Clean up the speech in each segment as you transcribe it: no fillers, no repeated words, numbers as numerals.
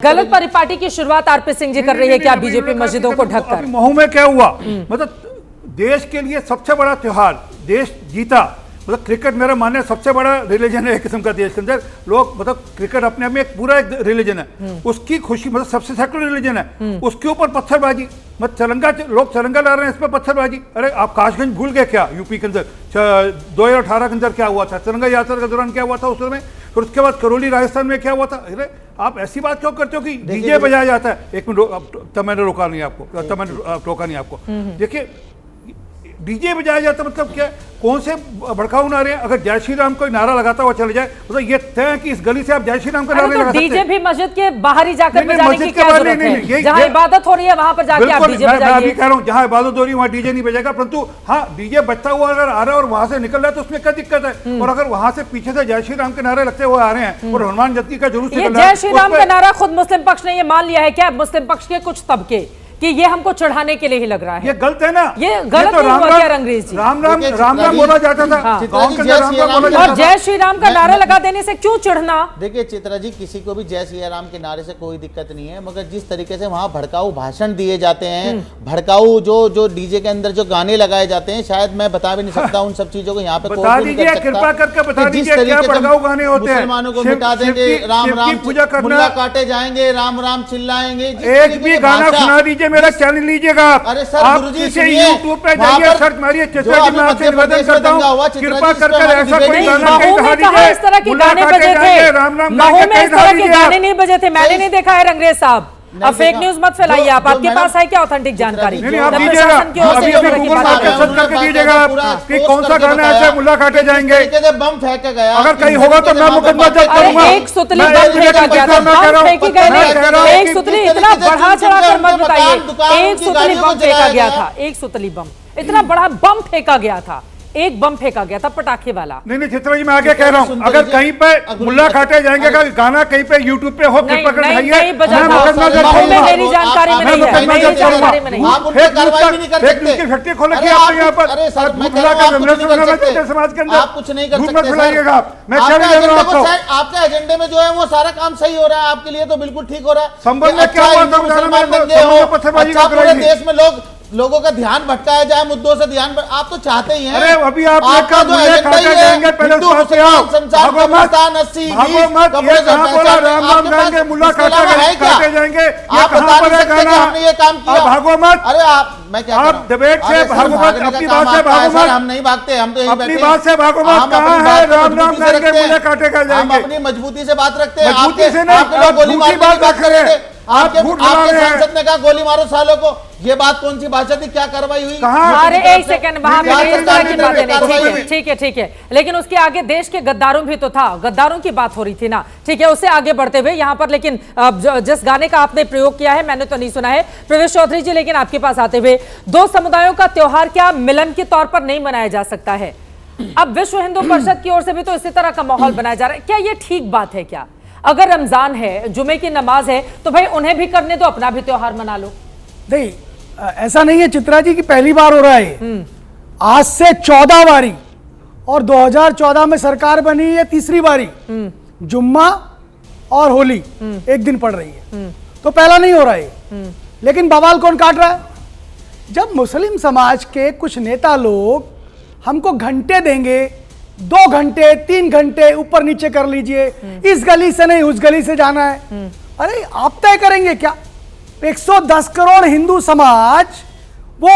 गलत परिपाटी की शुरुआत आरपी सिंह जी कर रही है क्या बीजेपी मस्जिदों को ढककर? महू में क्या हुआ, मतलब देश के लिए सबसे बड़ा त्योहार, देश जीता। मतलब क्रिकेट मेरा मानना सबसे बड़ा रिलीजन है एक किस्म का देश के अंदर। लोग मतलब क्रिकेट अपने आप में एक पूरा एक रिलीजन है, उसकी खुशी मतलब सबसे सेकुलर रिलीजन है, उसके ऊपर पत्थरबाजी। मतलब तिरंगा, लोग तिरंगा ला रहे हैं, इस पर पत्थरबाजी। अरे आप काशगंज भूल गए क्या? यूपी के अंदर 2018 के अंदर क्या हुआ था, तिरंगा यात्रा के दौरान क्या हुआ था उस समय, फिर उसके बाद करौली राजस्थान में क्या हुआ था। अरे आप ऐसी बात क्यों करते हो कि डीजे बजाया जाता है? एक मिनट, तब मैंने रोका नहीं आपको, तब मैंने रोका नहीं आपको। देखिए डीजे बजाया जाता मतलब क्या, कौन से भड़काऊ नारे हैं? अगर जय श्री राम कोई नारा लगाता हुआ चले जाए मतलब ये तय है कि इस गली से आप जय श्री राम का नारा लगा सकते हैं। डीजे भी मस्जिद के बाहर ही जाकर बजाने की क्या जरूरत है? जहां इबादत हो रही है वहां पर जाके आप डीजे बजाइए। मैं अभी कह रहा हूं जहां इबादत हो रही है वहां डीजे नहीं बजेगा, परंतु हाँ डीजे बजता हुआ अगर आ रहा है और वहां से निकल रहा है तो उसमें क्या दिक्कत है? और अगर वहां से पीछे से जय श्री राम के नारे लगते हुए आ रहे हैं और हनुमान जयंती का जुलूस निकल रहा है, जय श्री राम का नारा खुद मुस्लिम पक्ष ने ये मान लिया है क्या, मुस्लिम पक्ष के कुछ तबके, कि ये हमको चढ़ाने के लिए ही लग रहा है? ये गलत है ना, ये गलत तो नहीं हुआ क्या अंग्रेज जी? राम राम राम राम बोला जाता था, गांव के अंदर राम राम बोला जाता था। और जय श्री राम का नारा लगा देने से क्यों चिढ़ना? देखिए चित्रा जी, किसी को भी जय श्री राम के नारे से कोई दिक्कत नहीं है, मगर जिस तरीके से वहां भड़काऊ भाषण दिए जाते हैं, भड़काऊ जो डीजे के अंदर जो गाने लगाए जाते हैं, शायद मैं बता भी नहीं सकता उन सब चीजों को यहाँ पे बता दीजिए, कृपा करके बता दीजिए क्या भड़काऊ गाने होते हैं? मुसलमानों को मिटा देंगे, राम राम पूजा करना, मुल्ला काटे जाएंगे, राम राम चिल्लाएंगे। एक भी गाना सुना दीजिए, मेरा चैनल लीजिए। अरे सर गुरुजी सुनिए, यूट्यूब पे जाइए, सर्च मारिए, मैं आपसे निवेदन करता हूं कृपा करके ऐसा कोई गाना कहीं इस तरह के गाने बजे थे, महू में इस तरह के गाने नहीं बजे थे, मैंने नहीं देखा है रंगरेज साहब। अब फेक न्यूज मत फैलाइए आप, आपके पास है क्या ऑथेंटिक जानकारी? आप दीजिएगा, अभी गूगल पर सर्च करके दीजिएगा कि कौन सा गाना ऐसे मुल्ला काटे जाएंगे। बम फेंका गया, अगर कहीं होगा तो मैं मुकदमा दर्ज करूंगा। एक सुतली बम फेंका गया था, बम फेंकी गई नहीं, एक सुतली, इतना बढ़ा चढ़ाकर मत बताइए। एक सुतली बम फेंका गया था, एक सुतली बम, इतना बड़ा बम फेंका गया था, एक बम फेंका गया था पटाखे वाला। नहीं चित्रा जी, मैं आगे कह रहा हूँ, अगर कहीं पे मुल्ला काटे जाएंगे का गाना कहीं पे यूट्यूब पे हो, कृपा करके मेरी जानकारी में नहीं है, मेरी जानकारी में नहीं। फैक्ट्री खोल के आपने यहाँ पर समाज के अंदर आप कुछ नहीं कर सकते। मैं आपके एजेंडे में जो है वो सारा काम सही हो रहा है, आपके लिए तो बिल्कुल ठीक हो रहा है। संबंध में क्या हुआ था? पूरे देश में लोगों का ध्यान भटकाया जाए, मुद्दों से ध्यान, आप तो चाहते ही हैं। अरे अभी आप आपका जो एजेंडा जाएंगे पहले मुल्ला काटे जाएंगे, आप बता नहीं सकते कि हमने ये काम किया। भागो मत। अरे मैं क्या आप डिबेट से भागो मत, अपनी बात से भागो मत। हम नहीं भागते, हम तो अपनी बात से भागो मत। कहाँ है राम राम करके मुल्ला काटे जाएंगे? हम अपनी मजबूती से बात रखते हैं। मजबूती से नहीं, गोली मारने की बात कर रहे थे, आपके सांसद ने कहा गोली मारो सालों को, ये बात कौन सी भाषा थी? क्या कार्रवाई हुई? अरे एक सेकंड, वहां पे इस तरह की बातें नहीं। ठीक है, लेकिन उसके आगे देश के गद्दारों भी तो था, गद्दारों की बात हो रही थी ना। ठीक है, उससे आगे बढ़ते हुए यहाँ पर, लेकिन जिस गाने का आपने प्रयोग किया है मैंने तो नहीं सुना है प्रवेश चौधरी जी, लेकिन आपके पास आते हुए, दो समुदायों का त्योहार क्या मिलन के तौर पर नहीं मनाया जा सकता है? अब विश्व हिंदू परिषद की ओर से भी तो इसी तरह का माहौल बनाया जा रहा है, क्या ये ठीक बात है क्या? अगर रमजान है, जुमे की नमाज है, तो भाई उन्हें भी करने दो, अपना भी त्योहार मना लो। नहीं, ऐसा नहीं है चित्रा जी की पहली बार हो रहा है, आज से 14 बारी, और 2014 में सरकार बनी है तीसरी बारी, जुम्मा और होली एक दिन पड़ रही है, तो पहला नहीं हो रहा है। लेकिन बवाल कौन काट रहा है? जब मुस्लिम समाज के कुछ नेता लोग हमको घंटे देंगे, 2 घंटे 3 घंटे ऊपर नीचे कर लीजिए, इस गली से नहीं उस गली से जाना है, अरे आप तय करेंगे क्या? 110 करोड़ हिंदू समाज वो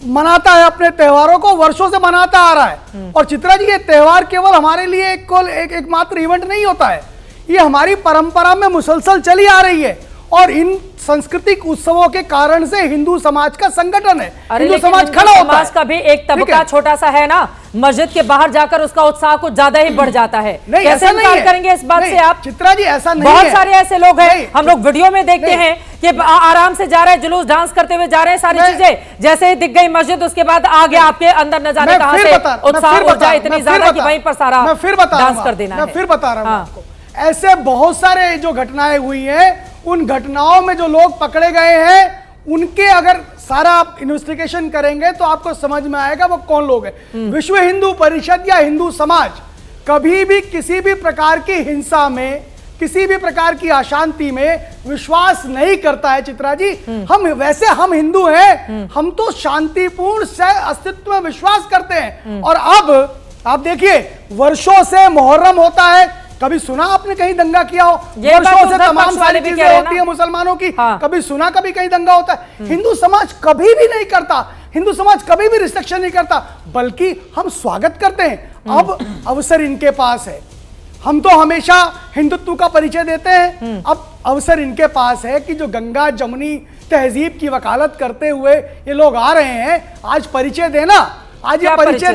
मनाता है अपने त्योहारों को, वर्षों से मनाता आ रहा है। और चित्रा जी, ये त्योहार केवल हमारे लिए एकमात्र इवेंट नहीं होता है, ये हमारी परंपरा में मुसलसल चली आ रही है, और इन सांस्कृतिक उत्सवों के कारण से हिंदू समाज का संगठन है, हिंदू समाज खड़ा होता है। का भी एक तबका छोटा सा है ना, मस्जिद के बाहर जाकर उसका उत्साह कुछ ज्यादा ही बढ़ जाता है। कैसे इनकार करेंगे इस बात से आप? चित्रा जी ऐसा नहीं बहुत है। सारे ऐसे लोग हैं, हम लोग वीडियो में देखते हैं कि आराम से जा रहे हैं, जुलूस डांस करते हुए जा रहे हैं, सारी चीजें, जैसे ही दिख गई मस्जिद उसके बाद आ गया आपके अंदर न जाने कहां से उत्साह ऊर्जा इतनी ज्यादा कि वहीं पर सारा डांस कर देना है। मैं फिर बता रहा हूं आपको, ऐसे बहुत सारे जो घटनाएं हुई हैं, उन घटनाओं में जो लोग पकड़े गए हैं, उनके अगर सारा आप इन्वेस्टिगेशन करेंगे तो आपको समझ में आएगा वो कौन लोग हैं। विश्व हिंदू परिषद या हिंदू समाज कभी भी किसी भी प्रकार की हिंसा में, किसी भी प्रकार की अशांति में विश्वास नहीं करता है चित्रा जी। हम हिंदू हैं, हम तो शांतिपूर्ण से अस्तित्व में विश्वास करते हैं। और अब आप देखिए, वर्षों से मुहर्रम होता है, कभी सुना आपने कहीं दंगा किया हो? वर्षों से तमाम सारी चीजें होती है मुसलमानों की, कभी सुना कभी कहीं दंगा होता है? हिंदू समाज कभी भी नहीं करता, हिंदू समाज कभी भी रिस्ट्रिक्शन नहीं करता, बल्कि हम स्वागत करते हैं। अब अवसर इनके पास है, हम तो हमेशा हिंदुत्व का परिचय देते हैं, अब अवसर इनके पास है कि जो गंगा जमुनी तहजीब की वकालत करते हुए ये लोग आ रहे हैं, आज परिचय देना, आज ये परिचय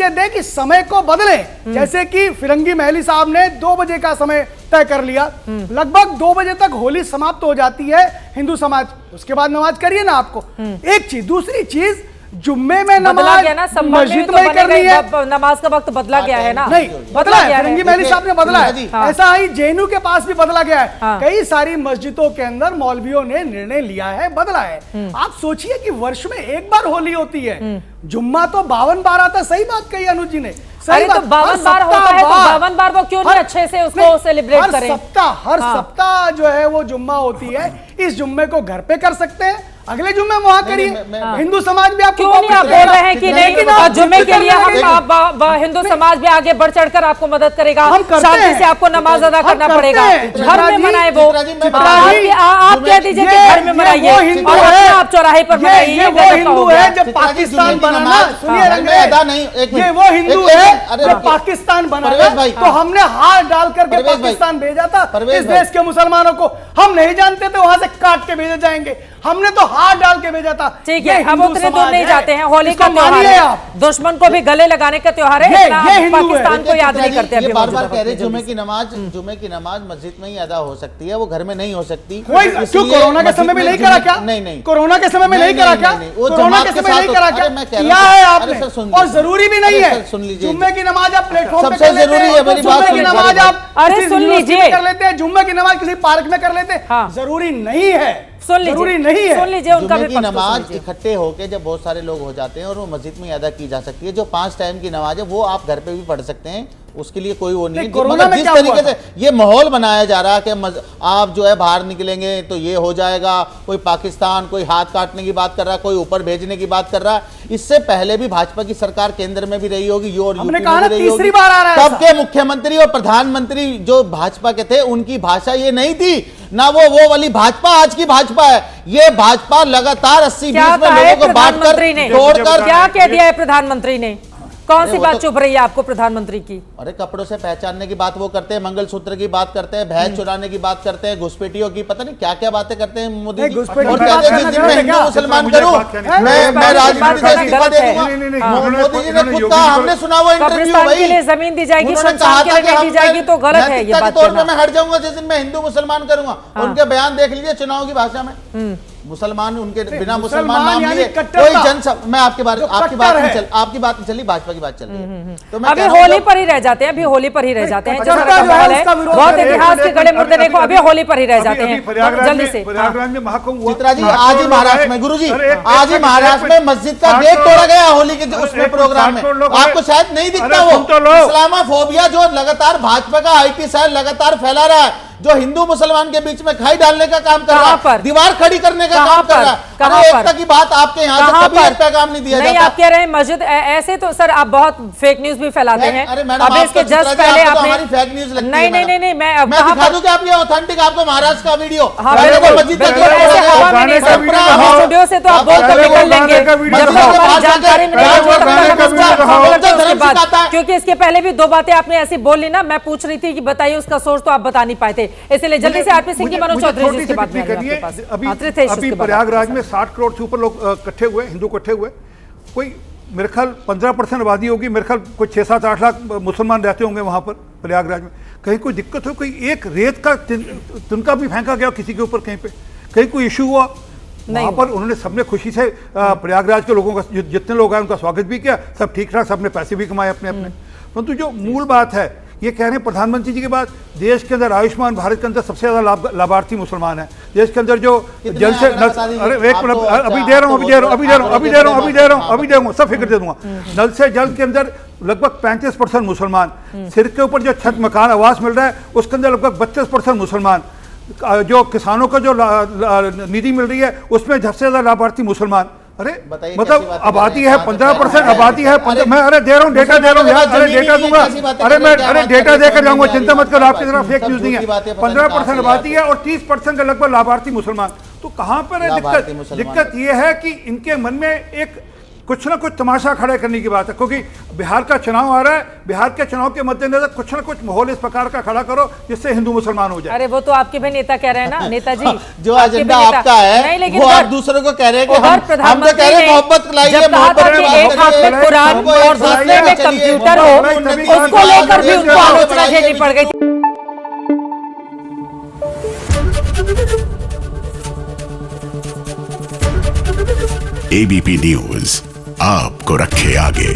दे कि समय को बदले। जैसे कि फिरंगी महली साहब ने 2 बजे का समय तय कर लिया, लगभग 2 बजे तक होली समाप्त हो जाती है हिंदू समाज, उसके बाद नमाज करिए ना आपको। एक चीज, दूसरी चीज, जुम्मे में नमाज मस्जिद में करनी है, नमाज का वक्त बदला गया है ना? नहीं बदला है, फिरंगी महली साहब ने बदला है। ऐसा ही जेएनयू के पास भी बदला गया है। कई सारी मस्जिदों के अंदर मौलवियों ने निर्णय लिया है, बदला है। आप सोचिए कि वर्ष में एक बार होली होती है, जुम्मा तो 52 बार आता है। सही बात कही अनुज जी ने, सही बात। 52 बार होता है तो 52 बार वो क्यों नहीं अच्छे से उसको सेलिब्रेट करें? हर सप्ताह जो है वो जुम्मा होती है, इस जुम्मे को घर पे कर सकते हैं, अगले जुम्मे वहां करिए। हिंदू समाज भी आपको क्यों नहीं आप बोल रहे हैं कि नहीं जुम्मे के लिए हम हिंदू समाज भी आगे बढ़ चढ़कर आपको मदद करेगा, शांति से आपको नमाज अदा करना पड़ेगा, घर में मनाए वो। आप कह दीजिए कि घर में मनाइए और आप चौराहे पर मनाइए। वो हिंदू है जब पाकिस्तान बना ना, सुनिए ये वो हिंदू है जब पाकिस्तान बना, तो हमने हाथ डाल करके पाकिस्तान भेजा था इस देश के मुसलमानों को। हम नहीं जानते थे वहां से काट के भेजे जाएंगे, हमने तो हाथ डाल के भेजा था। ठीक है, हम उतने दूर नहीं जाते हैं। होली का त्योहार है, दुश्मन को भी गले लगाने का त्योहार है, पाकिस्तान को याद नहीं करते। ये बार-बार कह रहे जुम्मे की नमाज मस्जिद में ही अदा हो सकती है, वो घर में नहीं हो सकती। क्यों कोरोना के समय में नहीं करा क्या? नहीं, कोरोना के समय में नहीं करा क्या? कोरोना के समय नहीं करा क्या? किया है आपने, और जरूरी भी नहीं है। सुन लीजिए, जुम्मे की नमाज आप प्लेटफॉर्म पे सबसे जरूरी है मेरी बात, की नमाज आप सुन लीजिए कर लेते हैं, जुम्मे की नमाज किसी पार्क में कर लेते हैं, जरूरी नहीं है। जरूरी नहीं है। सुन लीजिए उनका भी की नमाज इकट्ठे होके जब बहुत सारे लोग हो जाते हैं और वो मस्जिद में अदा की जा सकती है। जो 5 टाइम की नमाज है वो आप घर पे भी पढ़ सकते हैं, उसके लिए कोई वो नहीं है। मगर जिस तरीके से ये माहौल बनाया जा रहा है कि आप जो है बाहर निकलेंगे तो ये हो जाएगा, कोई पाकिस्तान, कोई हाथ काटने की बात कर रहा है, कोई ऊपर भेजने की बात कर रहा है। इससे पहले भी भाजपा की सरकार केंद्र में भी रही होगी, यूपी में भी रही होगी। तब के मुख्यमंत्री और प्रधानमंत्री जो भाजपा के थे उनकी भाषा ये नहीं थी ना, वो वाली भाजपा आज की भाजपा है। ये भाजपा लगातार 80-20 में लोगों को बांटकर तोड़कर। क्या कह दिया है प्रधानमंत्री ने? कौन सी बात चुभ रही है आपको प्रधानमंत्री की? अरे कपड़ों से पहचानने की बात वो करते हैं, मंगलसूत्र की बात करते हैं, भैंस चुराने की बात करते हैं, घुसपैठियों की, पता नहीं क्या क्या बातें करते हैं मोदी जी। और कहते हैं जिस दिन मैं हिंदू मुसलमान करूं मैं राजनीति से इस्तीफा दे दूंगा। मोदी जी ने खुद कहा, हमने सुना वो इंटरव्यू भाई, जमीन दी जाएगी, उन्होंने कहा था कि दी जाएगी तो गलत है ये बात। मैं हट जाऊंगा जिस दिन मैं हिंदू मुसलमान करूंगा। उनके बयान देख लीजिए चुनाव की भाषा में, मुसलमान उनके बिना मुसलमान नाम लिए कोई जनसभा। मैं आपकी बात चली, भाजपा की बात चल रही है, तो मैं अभी होली पर ही रह जाते हैं, अभी होली पर ही रह जाते हैं। जो बहुत इतिहास के गड़े मुर्दे देखो, अभी होली पर ही रह जाते हैं। जल्दी से चित्रा जी, आज ही महाराष्ट्र में, गुरु जी आज ही महाराष्ट्र में मस्जिद का गेट तोड़ा गया होली के उसमें प्रोग्राम में। आपको शायद नहीं दिखता वो इस्लामोफोबिया जो लगातार भाजपा का IT सेल लगातार फैला रहा है, जो हिंदू मुसलमान के बीच में खाई डालने का काम कर रहा है, दीवार खड़ी करने का काम कर रहा है। एकता की बात आपके यहाँ से कभी एक पैगाम नहीं दिया जाता। आप कह रहे हैं मस्जिद, ऐसे तो सर आप बहुत फेक न्यूज भी फैलाते हैं। अभी इसके जस्ट पहले आपने फेक न्यूज लगती है। नहीं मैं दिखा दूं कि आप ये ऑथेंटिक आपको महाराष्ट्र का वीडियो स्टूडियो से तो आप बोल कर निकल लेंगे जब हमारी जानकारी में, क्योंकि इसके पहले भी 2 बातें आपने ऐसी बोल ली ना, मैं पूछ रही थी कि बताइए उसका सोर्स, तो आप बता नहीं पाए थे, इसलिए जल्दी से आरपी सिंह की मनोज चौधरी जी की बात में आपके पास। अभी प्रयागराज में 60 करोड़ से ऊपर लोग इकट्ठे हुए, हिंदू इकट्ठे हुए। कोई मेरे ख्याल 15% आबादी होगी, मेरे ख्याल कोई 6-7-8 लाख मुसलमान रहते होंगे वहाँ पर प्रयागराज में। कहीं कोई दिक्कत हो, कोई एक रेत का तिनका भी फेंका गया किसी के ऊपर, कहीं कोई इशू हुआ वहाँ पर? उन्होंने सबने खुशी से प्रयागराज के लोगों का, जितने लोग आए उनका स्वागत भी किया, सब ठीक ठाक, सबने पैसे भी कमाए अपने अपने। परंतु जो मूल बात है, ये कह रहे हैं प्रधानमंत्री जी के बाद, देश के अंदर आयुष्मान भारत के अंदर सबसे ज्यादा लाभार्थी मुसलमान है। देश के अंदर जो जल से अरे एक मिनट, अभी दे रहा हूँ सब फिक्र दे दूंगा। नल से जल के अंदर लगभग 35% मुसलमान, सिर के ऊपर जो छत मकान आवास मिल रहा है उसके अंदर लगभग 32% मुसलमान, जो किसानों को जो निधि मिल रही है उसमें सबसे ज्यादा लाभार्थी मुसलमान। अरे बताइए मतलब कैसी बातें आबादी कर रहे है हैं? 15% आबादी है, मैं अरे दे रहा हूँ, डेटा दे रहा हूँ यार, अरे डेटा दूंगा, अरे मैं डेटा देकर जाऊंगा, चिंता मत करो, आपकी तरफ फेक न्यूज नहीं है। 15% आबादी है और 30% का लगभग लाभार्थी मुसलमान। तो कहाँ पर है दिक्कत? दिक्कत ये है कि इनके मन में एक कुछ ना कुछ तमाशा खड़ा करने की बात है, क्योंकि बिहार का चुनाव आ रहा है, बिहार के चुनाव के मद्देनजर कुछ ना कुछ माहौल इस प्रकार का खड़ा करो जिससे हिंदू मुसलमान हो जाए। अरे वो तो आपके भी नेता कह रहे हैं ना, नेताजी जो एजेंडा आपका है वो आप दूसरों को कह रहे हैं कि हम तो कह रहे हैं मोहब्बत लाइए, मोहब्बत एक हाथ में कुरान और दूसरे में कंप्यूटर हो, उसको लेकर भी उनको आलोचना झेलनी पड़ गई। एबीपी न्यूज आपको रखे आगे।